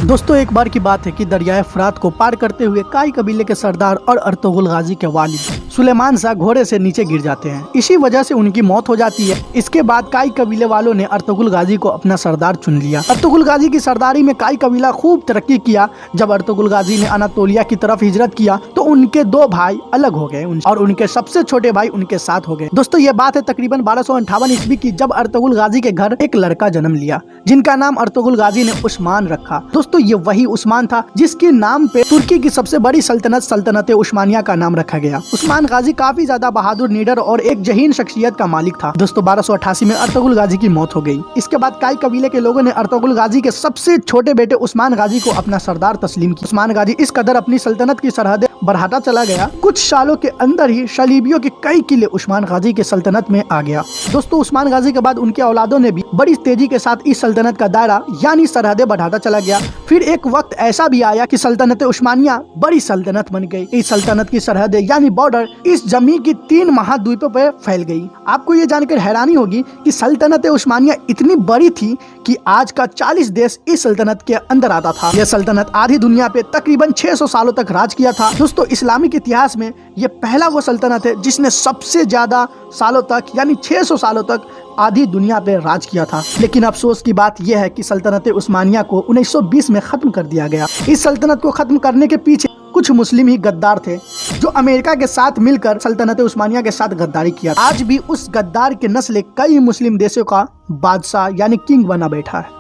दोस्तों एक बार की बात है कि दरियाए फरात को पार करते हुए काई कबीले के सरदार और अर्तुगरुल गाजी के वालिद सुलेमान शाह घोड़े से नीचे गिर जाते हैं। इसी वजह से उनकी मौत हो जाती है। इसके बाद काई कबीले वालों ने अर्तुगरुल गाजी को अपना सरदार चुन लिया। अर्तुगरुल गाजी की सरदारी में काई कबीला खूब तरक्की किया। जब अर्तुगरुल गाजी ने अनातोलिया की तरफ हिजरत किया तो उनके दो भाई अलग हो गए और उनके सबसे छोटे भाई उनके साथ हो गए। दोस्तों ये बात है तकरीबन 1258 ईस्वी की, जब अर्तुगरुल गाजी के घर एक लड़का जन्म लिया जिनका नाम अर्तुगरुल गाजी ने उस्मान रखा। दोस्तों ये वही उस्मान था जिसके नाम पे तुर्की की सबसे बड़ी सल्तनत उस्मानिया का नाम रखा गया। उस्मान गाजी काफी ज्यादा बहादुर, निडर और एक जहीन शख्सियत का मालिक था। दोस्तों 1288 में अर्तुगरुल गाजी की मौत हो गई। इसके बाद काई कबीले के लोगों ने अर्तुगरुल गाजी के सबसे छोटे बेटे उस्मान गाजी को अपना सरदार तस्लीम किया। उस्मान गाजी इस कदर अपनी सल्तनत की सरहदें बढ़ाता चला गया, कुछ सालों के अंदर ही सलीबियों के कई किले उस्मान गाजी के सल्तनत में आ गया। दोस्तों उस्मान गाजी के बाद उनके औलादों ने भी बड़ी तेजी के साथ इस सल्तनत का दायरा यानी सरहदें बढ़ाता चला गया। फिर एक वक्त ऐसा भी आया कि सल्तनत उस्मानिया बड़ी सल्तनत बन गई। इस सल्तनत की सरहदें यानी बॉर्डर इस जमीन की 3 महाद्वीपों पर फैल गई। आपको ये जानकर हैरानी होगी कि सल्तनत उस्मानिया इतनी बड़ी थी कि आज का 40 देश इस सल्तनत के अंदर आता था। यह सल्तनत आधी दुनिया पे तकरीबन 600 सालों तक राज किया था। दोस्तों इस्लामिक इतिहास में ये पहला वो सल्तनत है जिसने सबसे ज्यादा सालों तक यानी 600 सालों तक आधी दुनिया पे राज किया था। लेकिन अफसोस की बात यह है कि सल्तनत उस्मानिया को 1920 में खत्म कर दिया गया। इस सल्तनत को खत्म करने के पीछे कुछ मुस्लिम ही गद्दार थे जो अमेरिका के साथ मिलकर सल्तनत उस्मानिया के साथ गद्दारी किया। आज भी उस गद्दार के नस्ल कई मुस्लिम देशों का बादशाह यानी किंग बना बैठा है।